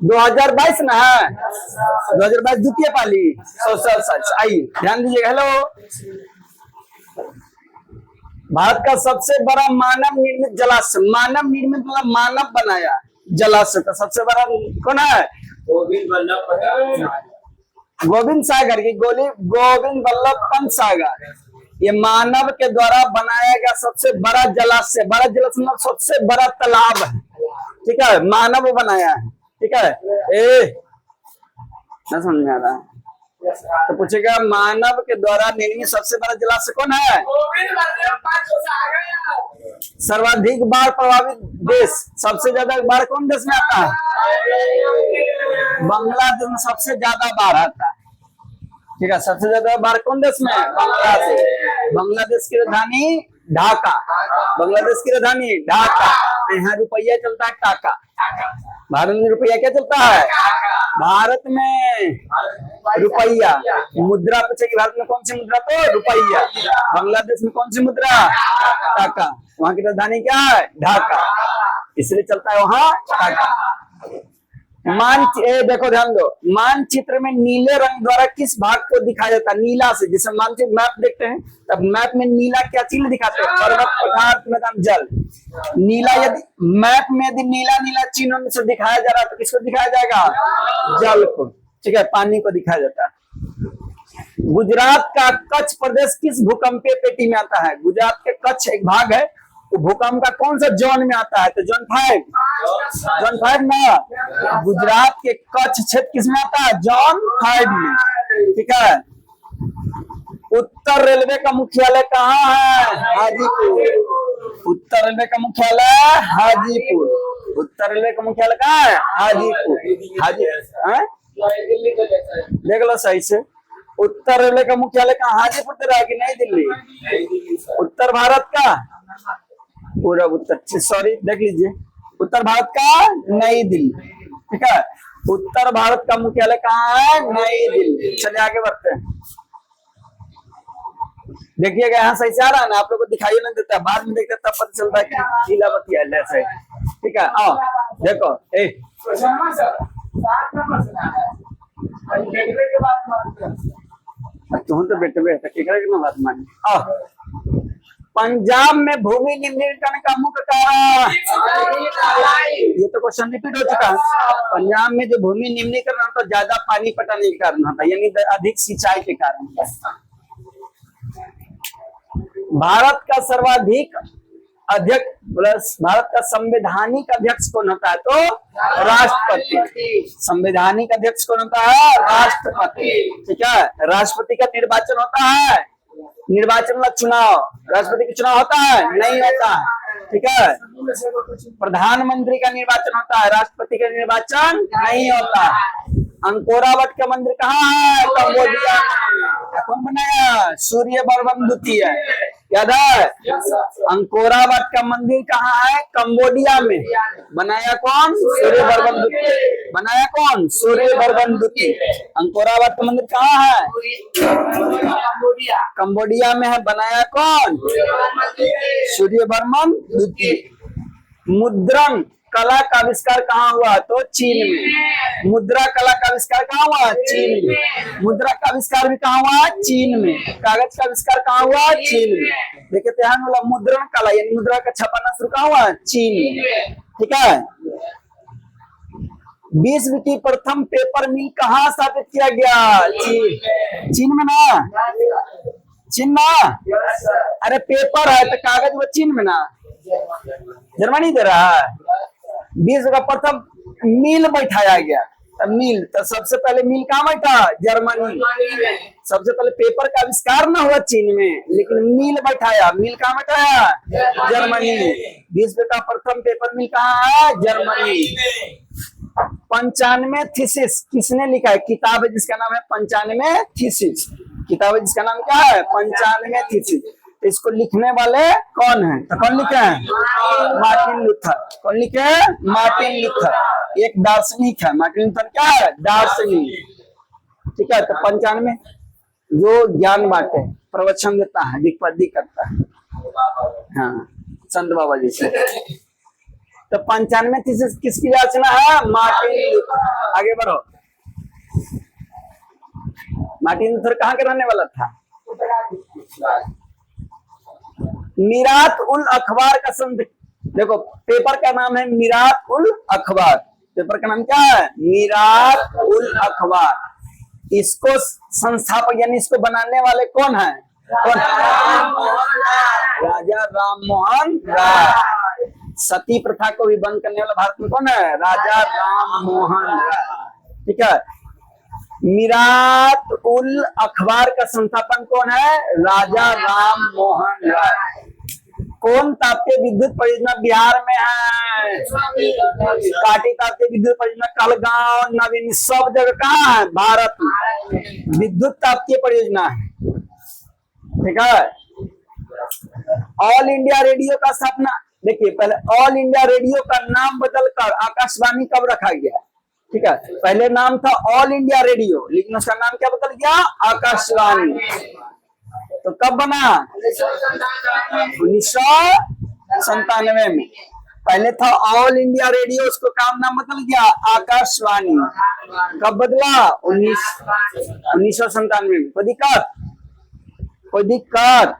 2022 ना है, 2022 द्वितीय पाली सोशल साइंस। आइए ध्यान दीजिएगा। हेलो, भारत का सबसे बड़ा मानव निर्मित जलाशय, मानव निर्मित मतलब मानव बनाया जलाशय का सबसे बड़ा कौन है? गोविंद सागर की गोविंद वल्लभ पंत सागर। ये मानव के द्वारा बनाया गया सबसे बड़ा जलाशय, बड़ा जलाशय मतलब सबसे बड़ा तालाब है, ठीक है, मानव बनाया है, ठीक है। ना समझ में आ रहा है तो पूछेगा मानव के द्वारा निर्मित सबसे बड़ा जलाशय कौन है? सर्वाधिक बाढ़ प्रभावित देश, सबसे ज्यादा बाढ़ कौन देश में आता है? बांग्लादेश में सबसे ज्यादा बाढ़ आता है, ठीक है। सबसे ज्यादा बाढ़ कौन देश में? बांग्लादेश। बांग्लादेश की राजधानी ढाका, बांग्लादेश की राजधानी ढाका। यहाँ रुपया चलता है टाका। भारत में रुपया क्या चलता है? भारत में रुपया मुद्रा पूछेगी, भारत में कौन सी मुद्रा? तो रुपया। बांग्लादेश में कौन सी मुद्रा? टाका। वहाँ की राजधानी क्या है? ढाका, इसलिए चलता है वहाँ टाका। देखो ध्यान दो, मानचित्र में नीले रंग द्वारा किस भाग को दिखाया जाता है? नीला से, जैसे मानचित्र मैप देखते हैं तब मैप में नीला क्या चिन्ह दिखाते हैं? पर्वत, पठार, मैदान, जल। नीला यदि मैप में यदि नीला नीला चिन्ह से दिखाया जा रहा है तो किसको दिखाया जाएगा? जल को, ठीक है, पानी को दिखाया जाता है। गुजरात का कच्छ प्रदेश किस भूकंपीय पेटी में आता है? गुजरात के कच्छ एक भाग है, तो भूकंप का कौन सा जोन में आता है? तो जोन 5, जोन 5 ना। गुजरात के कच्छ क्षेत्र किस में आता है? जोन 5 में, ठीक है। उत्तर रेलवे का मुख्यालय कहाँ है? हाजीपुर। उत्तर रेलवे का मुख्यालय हाजीपुर। उत्तर रेलवे का मुख्यालय कहाँ है? हाजीपुर। देख लो सही से, उत्तर रेलवे का मुख्यालय कहाँ? हाजीपुर दे रहा है कि नई दिल्ली? उत्तर भारत का पूरा उत्तर, सॉरी देख लीजिए, उत्तर भारत का नई दिल्ली, ठीक है। उत्तर भारत का मुख्यालय कहाँ है? नई दिल्ली। चलिए आगे बढ़ते हैं। देखिएगा यहाँ सही से आ रहा है ना, आप लोग को दिखाई नहीं देता, बाद में देखते तब पता चलता है कि लीलावती है ऐसे, ठीक है। आओ देखो, तुम तो बेटे बात मानी। पंजाब में भूमि निम्नीकरण का मुख्य कारण, ये तो क्वेश्चन रिपीट हो चुका है। पंजाब में जो भूमि निम्नीकरण तो ज्यादा पानी पटाने के कारण होता है, यानी अधिक सिंचाई के कारण। भारत का सर्वाधिक अध्यक्ष प्लस भारत का संवैधानिक अध्यक्ष कौन होता है? तो राष्ट्रपति। संवैधानिक अध्यक्ष कौन होता है? राष्ट्रपति, ठीक है। राष्ट्रपति का निर्वाचन होता है, निर्वाचन मतलब चुनाव, राष्ट्रपति का चुनाव होता है? नहीं होता है, ठीक है। प्रधानमंत्री का निर्वाचन होता है, राष्ट्रपति का निर्वाचन नहीं होता है। अंकोरावट का मंदिर कहाँ है? कंबोडिया में। कौन बनाया? सूर्य वर्मन द्वितीय, याद है? अंकोरावट का मंदिर कहाँ है? कंबोडिया में। बनाया कौन? सूर्य वर्मन द्वितीय। बनाया कौन? सूर्य वर्मन द्वितीय। अंकोरावट का मंदिर कहाँ है? कंबोडिया में है। बनाया कौन? सूर्य वर्मन द्वितीय। मुद्रण कला का आविष्कार कहाँ हुआ? तो चीन में। मुद्रा कला का आविष्कार कहाँ हुआ? चीन में। मुद्रा का आविष्कार भी कहाँ हुआ? चीन में। कागज का आविष्कार कहाँ हुआ? चीन में। देखिए ध्यान वाला, मुद्रण कला यानी मुद्रा का छपाना शुरू कहाँ हुआ? चीन में, ठीक है। विश्व की प्रथम पेपर मिल कहाँ स्थापित किया गया? चीन में ना, चीन ना। अरे पेपर है तो कागज वो चीन में ना, जर्मनी दे रहा है। विश्व का प्रथम मिल बैठाया गया, मिल तो सबसे पहले मिल कहाँ बैठा? जर्मनी। सबसे पहले पेपर का आविष्कार ना हुआ चीन में, लेकिन मिल बैठाया। मिल कहाँ बैठाया? जर्मनी। विश्व का प्रथम पेपर मिल कहाँ है? जर्मनी। 95 थीसिस किसने लिखा है? किताब है जिसका नाम है 95 थीसिस। किताब है जिसका नाम क्या है? 95 थीसिस। इसको लिखने वाले कौन है? तो कौन लिखे हैं? Martin Luther. कौन लिखे हैं? Martin Luther. एक दार्शनिक है। मार्टिन लूथर क्या है? दार्शनिक, ठीक है। तो 95 जो ज्ञान बांटे, प्रवचन देता है, विपत्ति करता है, हाँ, संत बाबा जी से। तो 95 थीसिस किसकी रचना है? Martin Luther. आगे बढ़ो। मार्टिन लूथर कहाँ के रहने वाला था? मीरात उल अखबार का देखो पेपर का नाम है मीरात उल अखबार। पेपर का नाम क्या है? मीरात उल अखबार। इसको संस्थापक यानी इसको बनाने वाले कौन है? कौन? राजा राम मोहन राय। सती प्रथा को भी बंद करने वाला भारत में कौन है? राजा राम मोहन राय। ठीक है। मीरात उल अखबार का संस्थापन कौन है? राजा राम मोहन राय। कौन ताप्तीय विद्युत परियोजना बिहार में है? काटी ताप्तीय विद्युत परियोजना कहलगांव, नवीन, सब जगह कहाँ है? भारत में विद्युत ताप्तीय परियोजना है। ठीक है। ऑल इंडिया रेडियो का स्थापना, देखिए पहले ऑल इंडिया रेडियो का नाम बदलकर आकाशवाणी कब रखा गया? ठीक है। पहले नाम था ऑल इंडिया रेडियो, लेकिन उसका नाम क्या बदल गया? आकाशवाणी। तो कब बना? 1997 में। पहले था ऑल इंडिया रेडियो, उसको काम नाम बदल गया आकाशवाणी। कब बदला? 1997 में। कोई दिक्कत? कोई दिक्कत?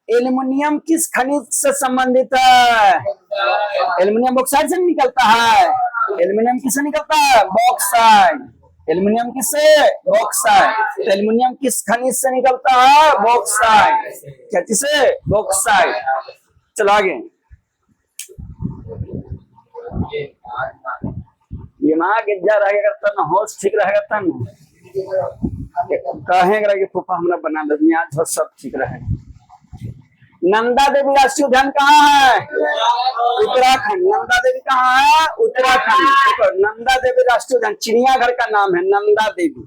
एल्युमिनियम किस खनिज से संबंधित है? एल्युमिनियम बॉक्साइड से निकलता है। एल्युमिनियम किससे निकलता है? बॉक्साइड। एल्युमिनियम किससे? बॉक्साइड। एल्युमिनियम किस खनिज से निकलता है? बॉक्साइड। क्या चीज से? बॉक्साइड। चलो आगे। दिमाग इज्जा रहेगा तब न होश ठीक रहेगा तब कहेगा कि फूफा हमरा बना दे, आज हो सब ठीक रहेगा। नंदा देवी राष्ट्रीय उद्यान कहाँ है? उत्तराखंड। नंदा देवी कहाँ है? उत्तराखंड। देखो नंदा देवी राष्ट्रीय उद्यान चिड़ियाघर का नाम है नंदा देवी,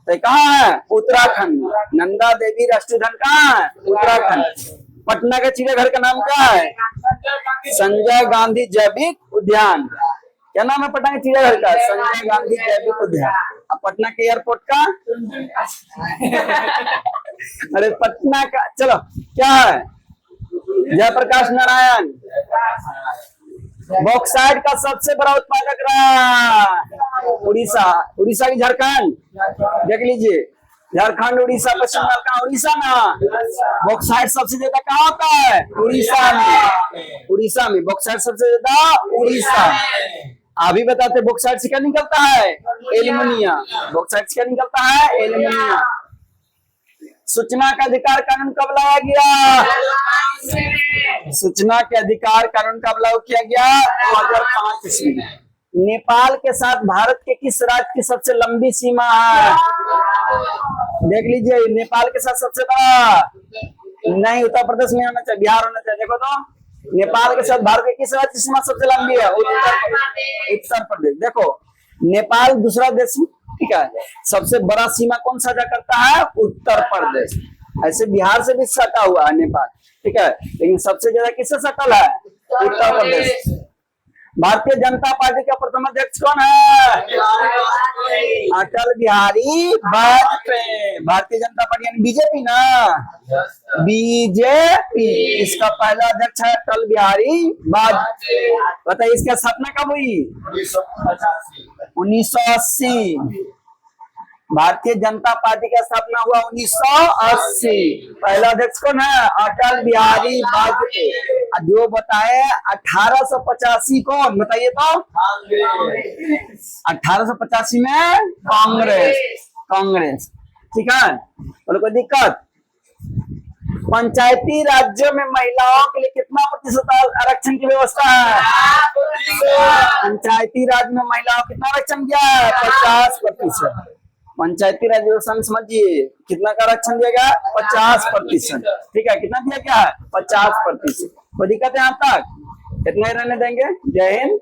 तो कहाँ है? उत्तराखंड। नंदा देवी राष्ट्रीय उद्यान कहाँ है? उत्तराखंड। पटना के चिड़ियाघर का नाम क्या है? संजय गांधी जैविक उद्यान। क्या नाम है पटना के चिड़ियाघर का? संजय गांधी जैविक उद्यान। अब पटना के एयरपोर्ट का अरे पटना का, चलो क्या है? जयप्रकाश नारायण। बॉक्साइड का सबसे बड़ा उत्पादक रहा उड़ीसा। उड़ीसा की झारखंड देख लीजिए, झारखंड, उड़ीसा, पश्चिम बंगाल का उड़ीसा ना। बॉक्साइड सबसे ज्यादा कहाँ होता है? उड़ीसा में। उड़ीसा में बॉक्साइड सबसे ज्यादा उड़ीसा। अभी बताते बॉक्साइड से क्या निकलता है? एल्युमिनियम। बॉक्साइड से क्या निकलता है? एल्युमिनियम। सूचना का अधिकार कानून कब लाया गया? सूचना के अधिकार कानून कब लागू किया गया? 2005 ईस्वी में। नेपाल के साथ भारत के किस राज्य की सबसे लंबी सीमा है? देख लीजिए, नेपाल के साथ सबसे बड़ा नहीं उत्तर प्रदेश में होना चाहिए, बिहार होना चाहिए। देखो तो नेपाल के साथ भारत के किस राज्य की सीमा सबसे लंबी है? उत्तर प्रदेश। देखो नेपाल दूसरा देश, ठीक है, सबसे बड़ा सीमा कौन साझा करता है? उत्तर प्रदेश। ऐसे बिहार से भी सटा हुआ है नेपाल, ठीक है, लेकिन सबसे ज्यादा किससे सटल है? उत्तर प्रदेश। भारतीय जनता पार्टी का प्रथम अध्यक्ष कौन है? अटल बिहारी वाजपेयी। भारतीय जनता पार्टी यानी बीजेपी ना, बीजेपी। इसका पहला अध्यक्ष है अटल बिहारी वाजपेयी। बताइए इसकी स्थापना कब हुई? 1980। भारतीय जनता पार्टी का स्थापना हुआ 1980। पहला अध्यक्ष कौन है? अटल बिहारी वाजपेयी। जो बताए 1885 कौन? बताइए तो। 1885 में कांग्रेस। ठीक है, बोलो कोई दिक्कत? पंचायती राज्यों में महिलाओं के लिए कितना प्रतिशत आरक्षण की व्यवस्था है? पंचायती राज में महिलाओं कितना आरक्षण किया है? 50%। पंचायती राज व्यवस्था में समझिए कितना का आरक्षण दिया गया? 50%। ठीक है, कितना दिया गया है? 50%। कोई दिक्कत है यहाँ तक? कितना ही रहने देंगे? जय हिंद।